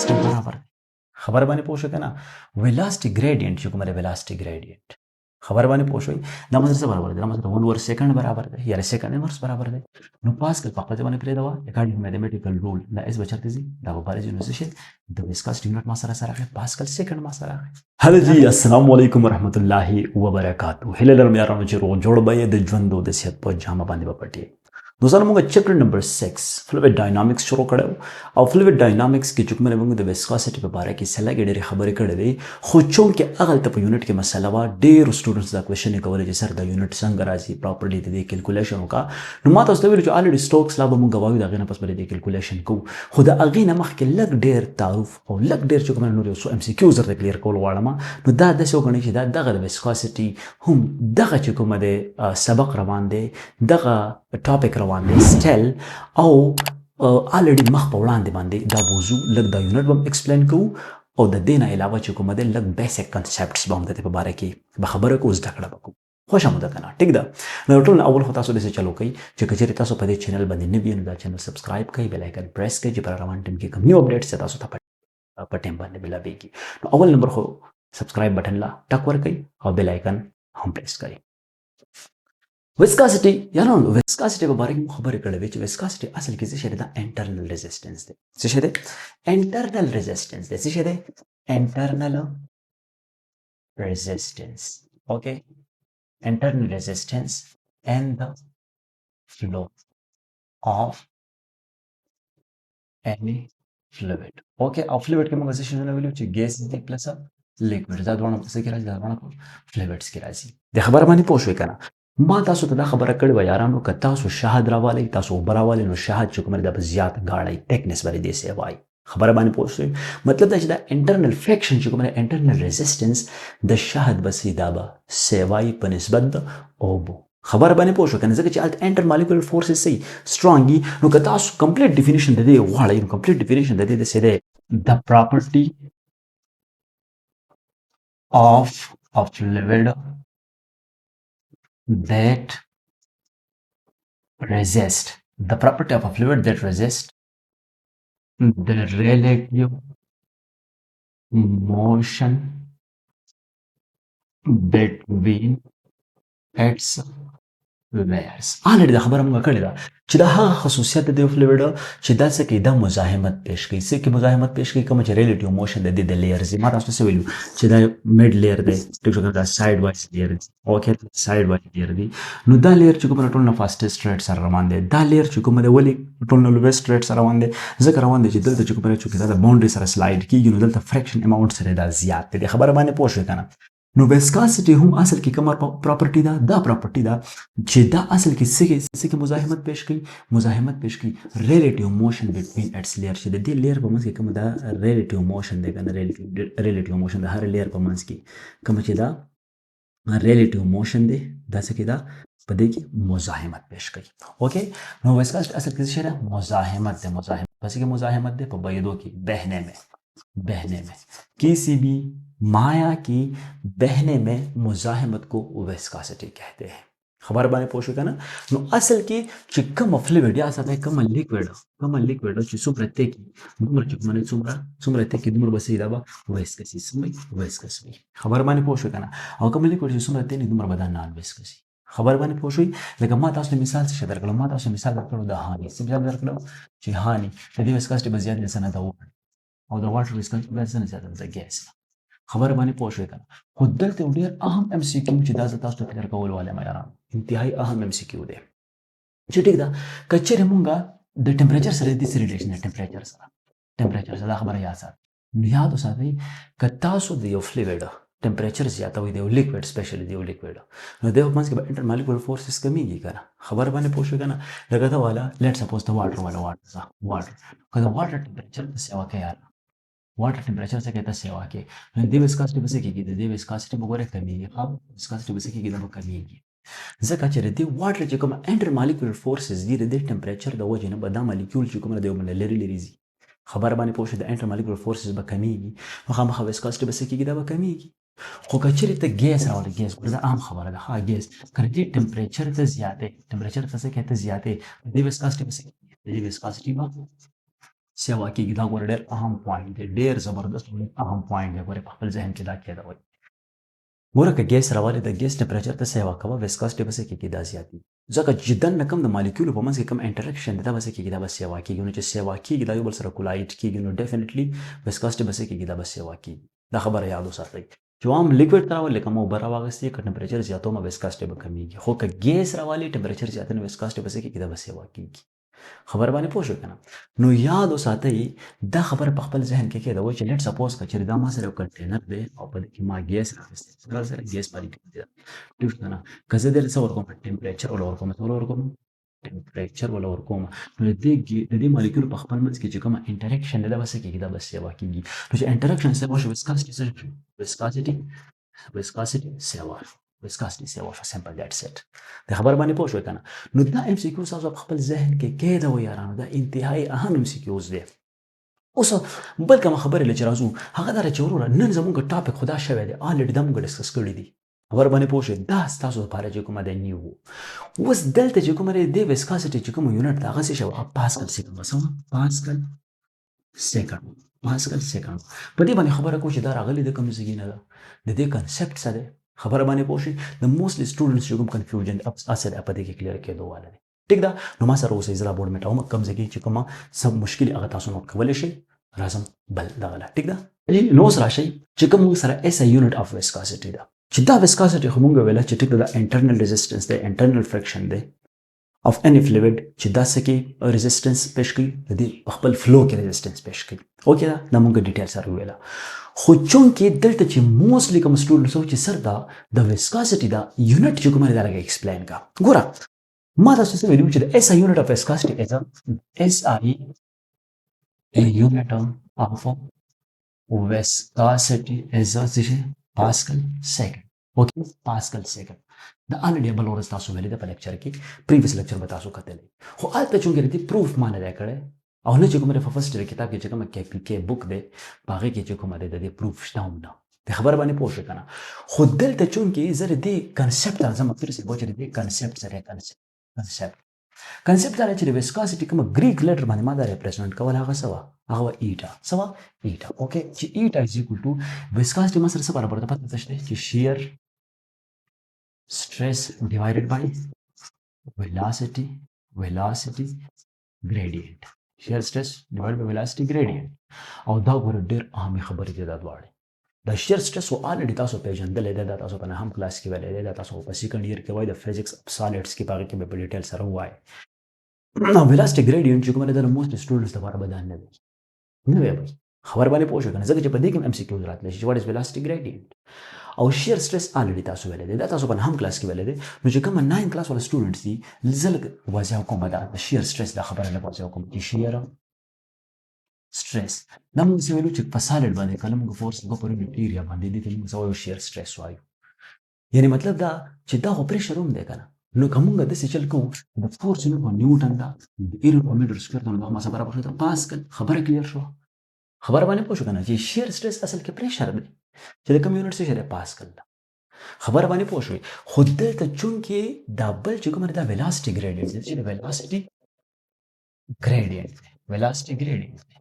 کانسټنټ برابر دی. خبر باندې پوه شو کنه. ویلاسټي ګریډینټ چې کومه ویلاسټي ګریډینټ خبر باندې پوه شوي دا مطلب څه برابر دی؟ دا مطلب 1 over second برابر دی یا سیکنډ انورس برابر دی. نو پاسکل په خپل ځای باندې پرېږدوه اکارډینګ ټو میتھمیټیکل رول دا اس بچرته ځي دا به بارځي نو څه شي د ویسکاسټي یونټ ما سره راغلی پاسکل سیکنډ ما سره راغلی. هلو جی السلام علیکم ورحمت الله وبرکاتو. هیله لرم یارانو چې روغ جوړ به یې د ژوند او د صحت په جامه باندې به پټي. دوستانو موږ چپټر نمبر 6 فلویډ ډاینامیکس شروع کړو او فلویډ ډاینامیکس کې چې کومه موږ د ویسکاسټي په اړه کې سلګې ډېرې خبرې کړې دي خو چونکې هغه ته په یونټ کې مسله وا ډېر سټوډنټس دا کوېشن کولای چې سر دا یونټ څنګه راځي پراپرلی د کیلکولیشن وکا. نو ما تاسو ته ویل چې الریډي سټوکس لا به موږ وایو دا غینه پس بل د کیلکولیشن کو خو دا اغینه مخکې لګ ډېر تعارف او لګ ډېر چې کومه نور یو ام سی کیو زرته کلیر کول غواړم. نو دا د څه وګڼي چې دا دغه د ویسکاسټي هم دغه چې کومه د سبق روان دی دغه ټاپک روان دی سټل او الریډي مخ په وړاندې باندې دا موضوع لږ دا یونټ به ایکسپلین کوو او د دې نه علاوه چې کومه ده لږ بیسک کنسپټس به هم د دې په باره کې به خبره کوو زده کړه به کوو. خوښه مو ده که نه؟ ټیک ده. نو ټول اول خو تاسو داسې چلو کوئ چې که چېرې تاسو په دې چینل باندې نه وي نو دا چینل سبسکرایب کوئ بیل آیکن پریس کوئ چې په روان ټایم کې کوم نیو اپډیټس تاسو ته په ټایم باندې ملاویږي. نو اول نمبر خو سبسکرایب بټن لا ټک ورکوئ او بیل آیکن هم پریس کوئ. ویسکاسټي یارانو ویسکاسټي په باره کې مو خبرې کړې وې چې ویسکاسټي اصل کې څه شی دی؟ دا انټرنل ریزسټنس دی. څه شی دی؟ انټرنل ریزسټنس دی. څه شی دی؟ انټرنل ریزسټنس. اوکې انټرنل ریزسټنس and the flow of any fluid. اوکې او فلویډ کې موږ څه شی ویلو چې ګیس دی پلس لیکوډ دا دوه څه کې راځي دا دوه فلویډز کې راځي. د خبره باندې پوه شوي کنه. ما تاسو ته دا خبره کړې وه یارانو که تاسو شهد راوالئ تاسو اوبه راوالئ نو شهد چې کومه دا به زیات غاړی ټیکنس باندې دې سې وایي. خبره باندې پوه شوئ مطلب دا چې دا انټرنل فریکشن چې کومه انټرنل ریزسټنس د شهد به سي دا به سې وایي په نسبت د اوبو. خبره باندې پوه شو کنه ځکه چې هلته انټر مالیکولر فورسز سي سترانګ وي نو که تاسو کمپلیټ ډیفینیشن د دې غواړئ نو کمپلیټ ډیفینیشن د دې داسې دی د پراپرټي of a fluid that resist the property of a fluid that resist the relative motion between its layers. already دا خبره موږ کړې ده چې دا هغه خصوصیت دی د فلویډ چې دا څه کوي دا مزاحمت پیش کوي. څه کې مزاحمت پیش کوي کوم چې ریلیټیو موشن د دې د لیئرز ما تاسو څه ویلو چې دا میډ لیئر دی ټیک شو دا سایډ وایز لیئر دی. اوکې سایډ وایز لیئر دی نو دا لیئر چې کوم ټول نه فاستست ریټ سره روان دی دا لیئر چې کوم دی ولې ټول نه لویسټ ریټ سره روان دی ځکه روان دی چې دلته چې کوم چې دا د باونډري سره سلایډ کیږي نو دلته فریکشن اماونټ سره دا زیات دی. خبره باندې پوه شئ کنه. نو ویسکاسټي هم اصل کې کومه پراپرټي ده دا پراپرټي ده چې دا اصل کې څه کې مزاحمت پیش کوي ریلیټیو موشن بټوین اټس لیئر چې د دې لیئر په منځ کې کوم دا ریلیټیو موشن دی کنه ریلیټیو موشن د هر لیئر په منځ کې کوم چې دا ریلیټیو موشن دی دا څه کې دا په دې کې مزاحمت پیش کوي. اوکې نو ویسکاسټي اصل کې څه دی؟ مزاحمت دی. پس کې مزاحمت دی په بيدو کې बहने में किसी भी माया की बहने में مزاحمت को ویسکاسټي कहते हैं. خبر باندې پوه شو کنه. نو اصل کې چې کوم فلویډ یا ساته کوم لیکوډ چې څومره تکي دومره چې کومه څومره تکي دومره بسې دا به ویسکسي وي. خبر باندې پوه شو کنه. او کوم لیکوډ چې څومره تني دومره به دا نان ویسکسي. خبر باندې پوه شوي لکه ما تاسو مثال څه درکړم د هاني څه مثال درکړم چې هاني د دې ویسکاسټي به زیات نه ده او د واټر ویسکاسټي به زیات ده ګیس. خبر باندې پوه شوي کنه. خو دلته ډېر اهم ام سی کیو چې دا زه تاسو ته کلیر کول وایم یارانو انتهایی اهم ام سی کیو دی چې ټیک ده که چېرې مونږ د ټمپریچر سره داسې ریلیشن دی ټمپریچر سره دا خبره یاد ساتئ. نو یاد وساتئ که تاسو د یو فلویډ ټمپریچر زیاتوي د یو لیکوډ سپیشلی د یو لیکوډ نو د منځ کې به انټر مالیکولر فورسز کمیږي کنه. خبر باندې پوه شو کنه. لکه دا والا لیټ سپوز ته واټر که د واټر ټمپریچر ته سیوا کوي یار واټر ټمپریچر څه کې ته سیوا کې نو د ویسکاسټي به څه کېږي د دې ویسکاسټي به ګوره کمیږي. ویسکاسټي به څه کېږي دا به کمیږي ځکه چې د دې واټر چې کوم انټر مالیکولر فورسز دي د دې ټمپریچر د وجې نه به دا مالیکول چې کومه د یو بل نه لرې ځي. خبر باندې پوه شو د انټر مالیکولر فورسز به کمیږي نو خامخا ویسکاسټي به څه کېږي دا به کمیږي. خو که چېرې ته ګیس راوړې ګیس دا عام خبره ده ګیس که دې ټمپریچر ته زیاتې ته څه کوې ته زیاتې د دې ویسکاسټي به څه کېږي د دې ویسکاسټي به سیوا کېږي. دا ګوره ډېر اهم پوینټ دی، ډېر زبردست اهم پوینټ دی. ګوره په خپل ذهن کې دا کېده وایي. ګوره که ګیس راوالې د ګیس ټمپریچر ته سیوا کوه، ویسکاسټي به څه کېږي؟ دا زیاتېږي. ځکه چې دننه کوم د مالیکولو په منځ کې کوم انټراکشن دی دا به څه کېږي؟ دا به سیوا کېږي. نو چې سیوا کېږي دا یو بل سره کولایډ کېږي، نو ډیفینیټلی ویسکاسټي به څه کېږي؟ دا به سیوا کېږي. دا خبره یاد وساتئ. چې عام لیکوډ ته راولې کوم اوبه راواغستې که ټمپریچر زیاتومه ویسکاسټي به کمیږي، خو که ګیس راوالې ټمپریچر زیات نه ویسکاسټي به څه کېږي؟ دا به سیوا کېږي. خبر باندې پوه شو کنه؟ نو یاد وساتئ دا خبره په خپل ذهن کې کېده چې لیټ سپوز که چېرې دا ما سره یو کنټینر دی او په دې کې ما ګیس راخیستی، سره ګیس مالیکول دی، ټیک شو کنه؟ که زه دې څه ورکوم؟ ټمپریچر وله ورکوم. څه وله ورکوم؟ ټمپریچر وله ورکوم. نو د دې مالیکولو په خپل منځ کې چې کومه انټراکشن دی دا به څه کېږي؟ دا به سیوا کېږي. نو چې انټراکشن سیوا شو ویسکاسټي څه شو؟ ویسکاسټي سیوا شو. ویسکاسټي سیوا شو. سمپل دیټس اټ. د خبر باندې پوه شوې که نه؟ نو دا ام سی کیوز تاسو په خپل ذهن کې کېده و یارانو، دا انتهایي اهم ام سی کیوز دی. اوس بل کومه خبرې له چې راځو هغه دا چې وروره نن زموږ ټاپک خو دا شوی دی، الریډي دا موږ ډسکس کړي دي. خبر باندې پوه شوې؟ دا ستاسو لپاره چې کومه دی نیو و. اوس دلته چې کومه دی د ویسکاسټي چې کوم یونټ دی هغه څه شی و؟ پاسکل سیکنډ و. څه و؟ پاسکل سیکنډ. پاسکل سیکنډ. په دې باندې خبره کوو چې دا راغلي د کوم ځای نه ده، د دې کنسپټ څه دی؟ خبره باندې پوه شئ؟ د موستلی سټوډنټس چې کوم کنفیوژن اصل په دې کې کلیر کېدو والا دی. ټیک ده؟ نو ما سره اوسئ، زه دا بورډ میټوم، کوم ځای کې چې کومه سب مشکل هغه تاسو نوٹ کولی شئ. راځم بل دغه لا. ټیک ده؟ نو اوس راشئ چې کوم موږ سره ایس ای یونټ اف ویسکاسټي ده، چې دا ویسکاسټي خو موږ ویله چې ټیک ده، دا انټرنل ریزسټنس دی، انټرنل فرکشن دی of any fluid چې دا څه کې ریزسټنس پېښ کوي، د دې په خپل فلو کې ریزسټنس پېښ کوي. اوکې ده؟ دا موږ ډیټیل سره وویله. خو چونکې دلته چې موستلی کوم سټوډنټس وو چې سر دا د ویسکاسټي دا یونټ چې کومه دا لږ ایکسپلین کا. ګوره ما تاسو ته ویلي چې د ایس آی یونټ اف ویسکاسټي از ایس آی یونټ اف ویسکاسټي از پاسکل سیکنډ. اوکې، پاسکل سیکنډ. دا الریډي بل ورځ تاسو ویلي ده په لیکچر کې، پریویس لیکچر به تاسو کتلی. خو هلته چونکې د دې پروف ما نه دی کړی او نه چې کومه په فرست ایئر کتاب کې چې کومه کې پی کې بک دی په هغې کې چې کومه دی د دې پروف شته هم نه. د خبره باندې پوه شوې که نه؟ خو دلته چونکې زه د دې کنسپټ ته ځم، پیر صاحب چې د دې کنسپټ سره کنسپټ دا چې د ویسکاسټي کومه ګریک لیټر باندې ما دا ریپرزنټ کول هغه څه وه؟ هغه وه ایټا. څه وه؟ ایټا. اوکې، چې ایټا از ایکول ټو ویسکاسټي ما سره څه برابر ده؟ پته څه دی چې شیر stress divided by velocity gradient. shear stress divided by velocity gradient. او دا ګوره ډېر اهمې خبرې دي دا دواړې. دا shear stress خو الریډي تاسو پېژندلی دی، دا تاسو په نهم کلاس کې ویلی دی، دا تاسو په سیکنډ ایئر کې وایي د فزیکس اف سالیډس کې په هغې کې به په ډیټیل سره ووایي. نو velocity gradient چې کومه دی دا د موست سټوډنټس لپاره به دا نه وي، نه وی به. خبر باندې پوه شو که نه؟ ځکه چې په دې کې ام سی کیوز راتلی شي چې واټ از velocity gradient او شیر سټرس الریډي تاسو ویلی دی، دا تاسو په نهم کلاس کې ویلی دی. نو چې کومه 9 کلاس والا سټوډنټس دي زه لږ واضح کوم دا د شیر سټرس دا خبره لږ واضح کوم چې شیر سټرس دا موږ څه ویلو چې په سالډ باندې کله موږ فورس لګو پر یونټ ایریا باندې دې ته موږ څه وایو؟ شیر سټرس وایو. یعنې مطلب دا چې دا خو پریشر هم دی که نه؟ نو که موږ داسې چل کوو د فورس یونټ په نیوټن ده، د ایریا په میټر سکویر ته نو دغه مسه برابر شو ته پاسکل. خبره کلیر شو؟ خبره باندې پوه شو که نه؟ چې شیر سټرس اصل کې پریشر دی چې د کوم یونټ څه شی دی؟ پاسکل ده. خبره باندې پوه شوې؟ خو دلته چونکې دا بل چې کومه دا ویلاسټي ګریډینټ دی، چې د ویلاسټي ګریډینټ دی، ویلاسټي ګریډینټ دی.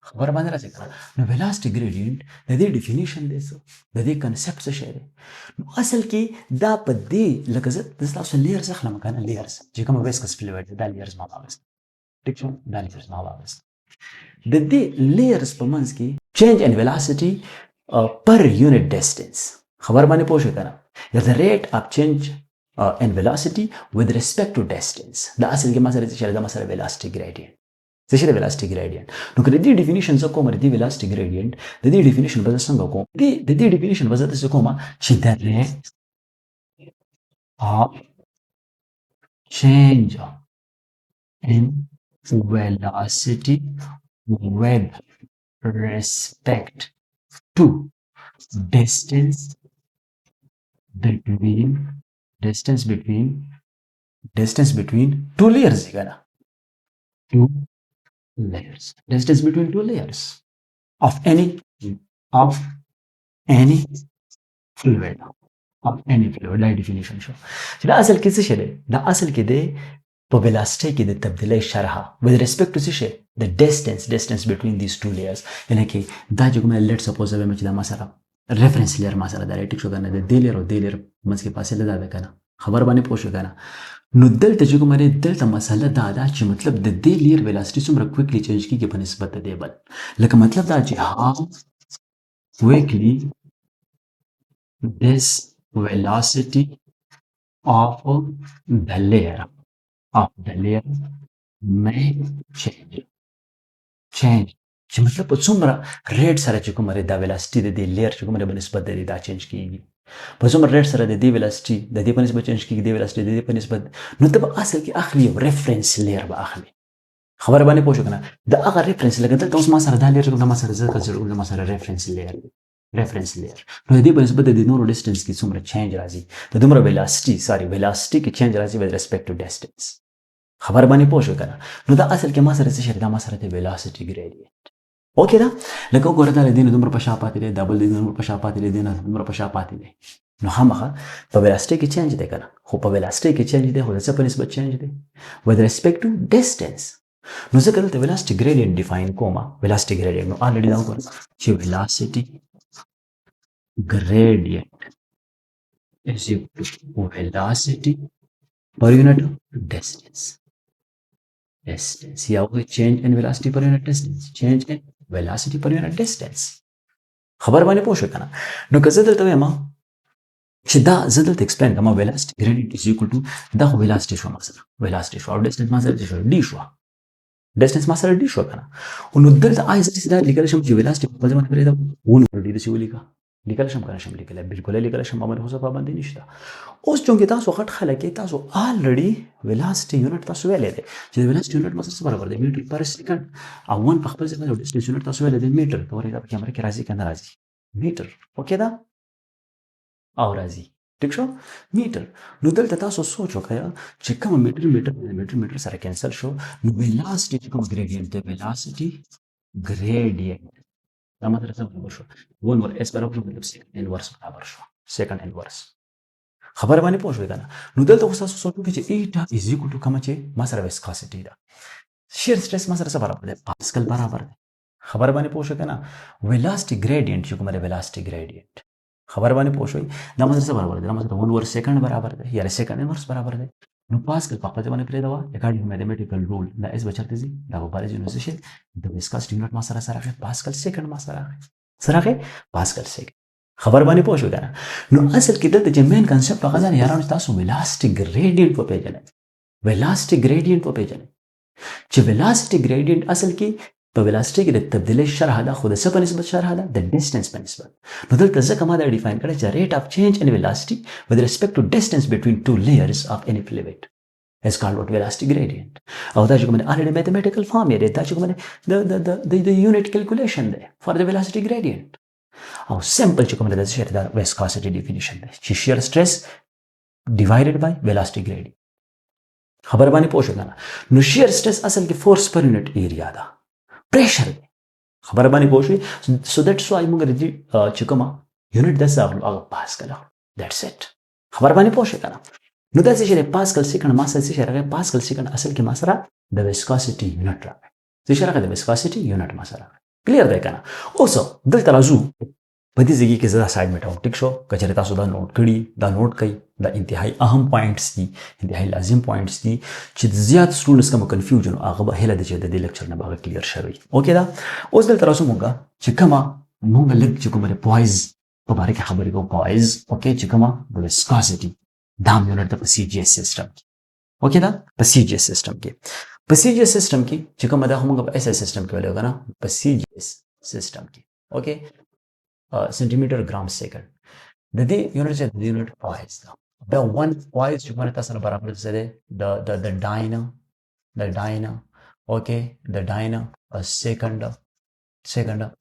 خبره باندې راځي که نه؟ نو ویلاسټي ګریډینټ د دې ډیفینیشن دی څه؟ د دې کنسپټ څه شی دی؟ نو اصل کې دا په دې لکه زه تاسو لیرز اخلم که نه، لیرز چې کومه ویسکس فلویډ دی دا لیرز ما واخیست. ټیک شو؟ دا لیرز ما واخیست. د دې لیرز په منځ کې چینج ان ویلاسټي پر یونټ ډسټنس. خبر باندې پوه شو که نه؟ یا د ریټ اف چینج ان ویلاسټي with respect to distance. دا اصل کې ما سره څه شی دا ما سره ویلاسټي ګریډینټ. څه شی دی ویلاسټي ګریډینټ؟ نو که د دې ډیفینیشن زه کوم د دې ویلاسټي ګریډینټ د دې ډیفینیشن به زه څنګه کوم؟ د دې ډیفینیشن به زه داسې کوم چې د ریټ اف چینج in velocity with respect to distance between two layers. Two layers. Distance between two layers of any fluid. of any fluid. دا definition شو. چې دا اصل کې څه شی دی؟ دا اصل کې دی په velocity کې د تبدیلی شرحه with respect to څه شی؟ the distance between these two layers یعنی کې دا چې کومه لیټ سپوز به چې دا ما سره ریفرنس لیر ما سره دا ټیک شو کنه د دې لیر او د لیر منځ کې فاصله دا ده کنه خبر باندې پوه شو کنه نو دلته چې کومه دلته مسله دا ده چې مطلب د دې لیر ویلاسټي څومره کویکلی چینج کیږي په نسبت د دې بل لکه مطلب دا چې how quickly this velocity of the layer may change چې مطلب په څومره ریټ سره چې کومه دا ویلاسټي د دې لیر چې کومه په نسبت د دې دا چینج کیږي په څومره ریټ سره د دې ویلاسټي د دې په نسبت چینج کیږي د ویلاسټي د دې په نسبت نو ته به اصل کې اخلي یو ریفرنس لیر به اخلي خبر باندې پوه شو کنه د هغه ریفرنس لکه دلته اوس ما سره دا لیر کوم ما سره ځکه چې ما سره ریفرنس لیر نو د دې په نسبت د نورو ډیسټنس کې څومره چینج راځي د دومره ویلاسټي کې چینج راځي with respect to distance خبر باندې پوه شو کنه نو دا اصل کې ما سره څه شي دا ما سره د ویلاسټي ګریډینټ اوکې دا لکه وګوره دا د دې دومره په شا پاتې دی ډبل د دومره په شا پاتې دی نه دومره په شا پاتې دی نو همغه په ویلاسټي کې چینج دی کنه خو په ویلاسټي کې چینج دی خو د څه په نسبت چینج دی with respect to distance نو ځکه دلته ویلاسټي ګریډینټ ډیفاین کومه ویلاسټي ګریډینټ نو الریډي دا وګوره چې ویلاسټي gradient is equal to velocity per unit distance. Yeah, we change in velocity per unit distance. Change in velocity per unit distance. خبر باندې پوه شو کنه نو که زه دلته وایم چې دا زه دلته ایکسپلین کوم velocity gradient is equal to دا خو velocity شو مثلا velocity شو او distance ما سره شو d شو distance ما سره d شو کنه نو دلته آی دا لیکل شم چې velocity په ځمانه پرې دا ون ور دي سی ولیکا لیکل شم کنه شم لیکل بالکل لیکل شم باندې خو څه پابندي نشته اوس چونکې تاسو غټ خلک تاسو الریډي ویلاسټي یونټ تاسو ویلې دي چې ویلاسټي یونټ مثلا څه برابر دی میټر پر سکند او ون په خپل ځای باندې ډیسټنس یونټ تاسو ویلې دي میټر تورې دا په کیمرې کې راځي کنه راځي میټر اوکې دا او راځي ټیک شو میټر نو دلته تاسو سوچ وکړئ چې کوم میټر سره کینسل شو نو ویلاسټي کوم ګریډینټ دی ویلاسټي ګریډینټ دا مطلب څه برابر شو ون ور اس برابر مطلب سیکنډ انورس برابر شو سیکنډ انورس خبر باندې پوه شو کنه نو دلته اوس تاسو سوچ وکړئ چې ایټا از ایکوال ټو کوم چې ما سره ویسکاسټي ده شیر سټریس ما سره څه برابر دی پاسکل برابر دی خبر باندې پوه شو کنه ویلاسټي ګریډینټ چې کومه ویلاسټي ګریډینټ خبر باندې پوه شو دا مطلب څه برابر دی دا مطلب ون ور سیکنډ برابر دی یا سیکنډ انورس برابر دی نو پاسکل په خپل باندې پرې دا اکارډینګ میتھمیټیکل رول دا اس بچرته دي دا په بارے جنو څه د ویسکاسټي یونټ ما سره پاسکل سیکنډ ما سره پاسکل سیکنډ خبر باندې پوه شو کنه نو اصل کې دلته چې مین کانسپټ هغه ځان یارانو تاسو ویلاسټي ګریډینټ په پیژنئ چې ویلاسټي ګریډینټ اصل کې په ویلاسټي کې د تبدیلي شرح ده خو د څه په نسبت شرح ده د ډیسټنس په نسبت نو دلته ځکه ما دا ډیفاین کړی چې ریټ اف چینج ان ویلاسټي with respect to distance between two layers of any fluid is called what velocity gradient او دا چې کومه already mathematical form یې دا چې کومه د unit calculation ده for the velocity gradient او simple چې کومه د shear the viscosity definition ده چې shear stress divided by velocity gradient خبر باندې پوه شو کنه نو shear stress اصل کې force per unit area ده pressure دی خبر باندې پوه شئ so that's why موږ د چې کومه یونټ د څه هغه پاسکل that's it خبر باندې پوه شئ کنه نو دا چې پاسکل سیکنډ ما سره چې راغی پاسکل سیکنډ اصل کې ما سره د ویسکاسټي یونټ راغی چې راغی د ویسکاسټي یونټ ما سره کلیر دی کنه اوس دلته راځو په دې ځای کې زړه سایډ میټاو ټیک شو کچره تاسو دا نوٹ کړی دا نوٹ کړئ دا انتهایی اهم پوینټس دي انتهایی لازم پوینټس دي چې زیات سټوډنټس کوم کنفیوژن هغه به هله د دې لیکچر نه باغ کلیر شوی اوکې دا اوس دلته راځو مونږه چې کومه مونږ لږ چې کومه پوایز په اړه کې خبرې کوو پوایز اوکې چې کومه د ویسکاسټي دا یونټ د سی جی اس سیستم اوکې دا په سی جی اس سیستم کې چې کومه دا موږ په اس اس سیستم کې ولې غواړو په سی جی اس سیستم کې اوکې سنټیمټر ګرام سیکنډ د دې یونټ چې د یونټ پوایز دا 1 پوایز چې موږ تاسو سره برابر څه ده د ډاینه اوکې د ډاینه سیکنډ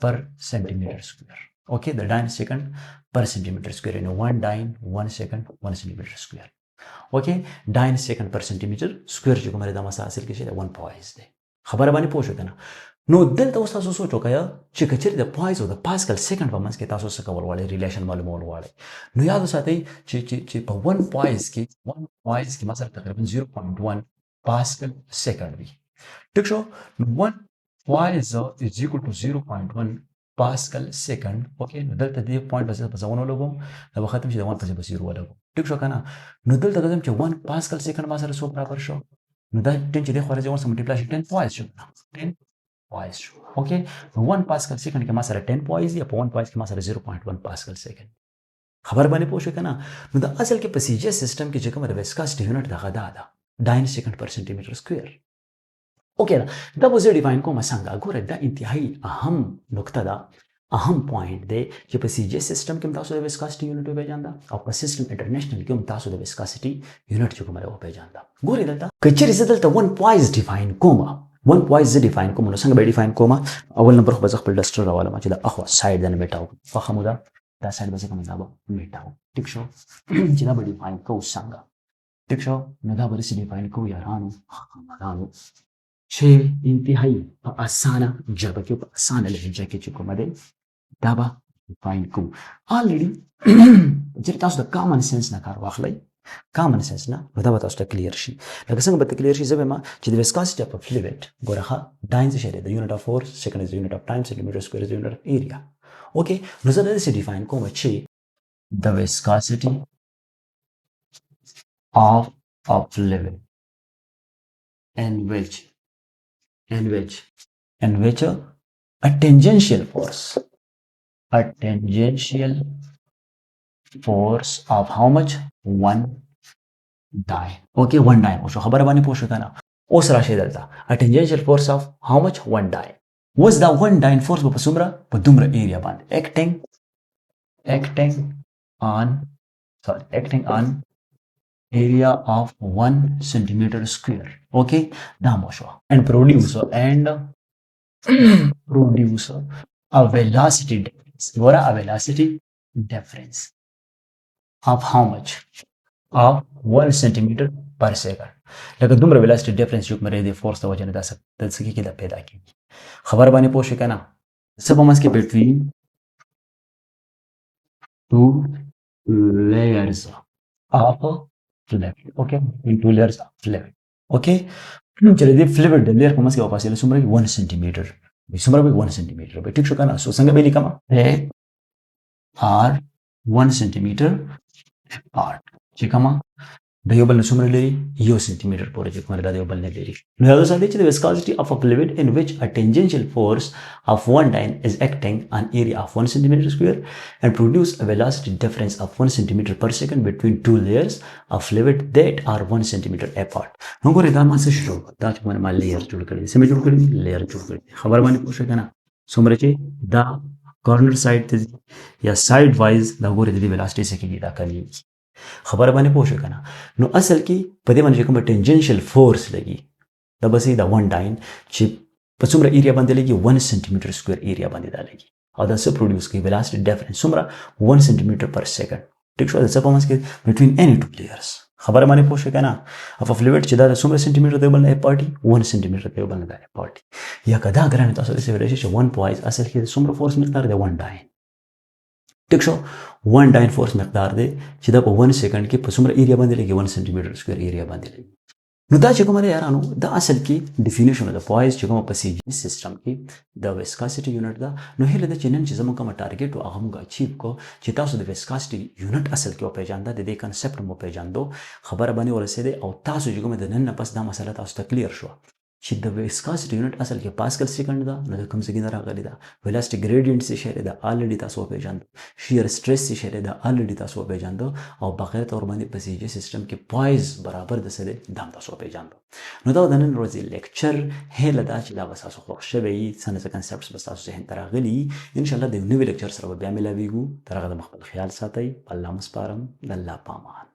پر سنټیمټر سکوير اوکې د ډاین سیکنډ پر سنټیمټر سکوير نو 1 ډاین 1 سیکنډ 1 سنټیمټر سکوير اوکې ډاین سیکنډ پر سنټیمټر سکوير چې کومه د مسا حاصل کې شي 1 پوایز ده خبره باندې پوه شو کنه نو دلته اوس تاسو سوچ وکړئ چې کچېرې د پوایز او د پاسکل سیکنډ په منځ کې تاسو څه کول غواړئ ریلیشن معلومول غواړئ نو یاد وساتئ چې په 1 پوایز کې مثلا تقریبا 0.1 پاسکل سیکنډ وي ټیک شو 1 Poise is equal to 0.1 پاسکل سیکنډ. اوکې نو دلته دې پوینټ په ځونه ولګوم دا به ختم شي د 1 په ځای به 0 ولګوم. ټیک شو که نه؟ نو دلته راځم چې 1 پاسکل سیکنډ ما سره څو برابر شو؟ نو دا 10 چې دی خو راځي 1 سره ملټیپلای شي 10 پوایز شو. 10 پوایز شو. اوکې نو 1 پاسکل سیکنډ کې ما سره 10 پوایز یا په 1 پوایز کې ما سره 0.1 پاسکل سیکنډ. خبر باندې پوه شو که نه؟ نو دا اصل کې په سی جی سیستم کې چې کومه د ویسکاسټي یونټ دغه دا ده 9 سیکنډ پر سنټي میټر سکویر. اوکې دا به زه ډیفاین کوم څنګه؟ ګوره دا انتهایی اهم نقطه ده، اهم پوینټ دی چې په سی جی سیستم کې هم تاسو د ویسکاسټي یونټ وپېژانده او په سیستم انټرنیشنل کې هم تاسو د ویسکاسټي یونټ چې کومه ده وپېژانده. ګورې دلته که چېرې زه دلته 1 پوایز ډیفاین کوم، 1 پوایز زه ډیفاین کوم نو څنګه به ډیفاین کوم؟ اول نمبر خو به زه خپل ډسټر راولم چې د اخوا سایډ نه میټاو خوښه مو ده دا سایډ به زه کوم دا به میټاو. ټیک شو چې دا به ډیفاین کوو څنګه؟ ټیک شو نو دا به داسې ډیفاین کوو یارانو خمرانو چې انتهایی په اسانه ژبه کې په اسانه لهجه کې چې کومه دی دا به ډیفاین کوو. آلریډي چې تاسو د کامن سنس نه کار واخلئ، کامن سنس نه نو دا به تاسو ته کلیر شي. لکه څنګه به ته کلیر شي زه به ما چې د ویسکاسټي اف ا فلویډ ګوره ښه ډاین څه شی دی؟ د یونټ اف فورس، سیکنډ از د یونټ اف ټایم، سنټیمیټر سکویر از د یونټ اف ایریا. اوکې نو زه داسې ډیفاین کوم چې د ویسکاسټي of a fluid in which a tangential force of how much? 1 dyne. Okay 1 dyne وشو خبره باندې پوه شو کنه؟ اوس راشي دلته a tangential force of how much? 1 dyne. was دا 1 dyne force په څومره؟ په دومره ایریا باندې acting on area of 1 centimeter square. Okay دا مو شو and produce a velocity difference. ګوره a velocity difference of how much? of 1 centimeter per second. لکه دومره velocity difference چې کومه دی فورس د وجه نه دا څه کې دا پیدا کیږي. خبر باندې پوه شئ کنه؟ څه په منځ کې between two layers of fluid. Okay in 2 layers of fluid. Okay چې د فلویډ د لیر په منځ کې فاصله څومره وي؟ 1 سنټیمیټر. څومره وي؟ 1 سنټیمیټر. به ټیک شو کنه؟ سو څنګه به لیکم؟ they are 1 سنټیمیټر apart. چې کومه د یو بل نه څومره لري؟ 1 سنټیمیټر پورې چې کومه د یو بل نه لري. نو دا څه دی چې the viscosity of a fluid in which a tangential force of 1 dyne is acting on area of 1 centimeter square and produce a velocity difference of 1 centimeter per second between 2 layers of fluid that are 1 centimeter apart. نو ګورې دا ما څه شروع دا چې ما لیئر جوړ کړی دي، سمې جوړ کړی دي، لیئر جوړ کړی دي. خبر باندې پوه شئ کنه؟ څومره چې دا کارنر سایډ ته یا سایډ وایز دا ګورې د دې ویلاسټي څه کېږي دا کمیږي. خبره باندې پوه شو کنه؟ نو اصل کې په دې باندې کوم ټینجنشل فورس لګي دا بس دا 1 ډاین چې په څومره ایریا باندې لګي 1 سنټیمیټر سکویر ایریا باندې دا لګي او دا څه پروډوس کوي؟ ویلاسټي ډیفرنس څومره؟ 1 سنټیمیټر پر سیکنډ. ټیک شو؟ دا څه په منځ کې between any two layers. خبره باندې پوه شو کنه؟ اف فلویډ چې دا څومره سنټیمیټر دی بل نه پارټي 1 سنټیمیټر دی بل نه پارټي یا کدا ګرانه تاسو دې ویل شي 1 پوایز اصل کې څومره فورس مقدار دی 1 ډاین. ټیک شو 1 ډاین فورس مقدار دی چې دا په 1 سیکنډ کې په څومره ایریا باندې لګي 1 سنټیمیټر سکویر ایریا باندې لګي. نو دا چې کومه ده یارانو دا اصل کې ډیفینیشن د پوایز چې کومه په سی جی سیستم کې د ویسکاسټي یونټ ده. نو هله د چنن چې زموږ کوم ټارګټ او هغه موږ اچیو کو چې تاسو د ویسکاسټي یونټ اصل کې او پیژانده د دې کنسپټ مو پیژاندو خبره باندې ورسېده او تاسو چې کومه د نن نه پس دا مسله تاسو ته کلیر شو چې د ویسکاسټي یونټ اصل کې پاسکل سیکنډ ده. نو د کوم څه کې راغلی ده؟ ویلاسټي ګریډینټ څه شی ده الریډي تاسو پیژاندو، شیر سټریس څه شی ده الریډي تاسو پیژاندو او بغیر تور باندې په سی جی سیستم کې پوایز برابر د سره دام تاسو پیژاندو. نو دا د نن ورځې لیکچر هله دا چې دا تاسو خوښ شوی څنګه کنسپټس به تاسو ذهن ته راغلي ان شاء الله د نوې لیکچر سره بیا ملاویږو. تر هغه د خپل خیال ساتئ. الله مسپارم د الله پامان.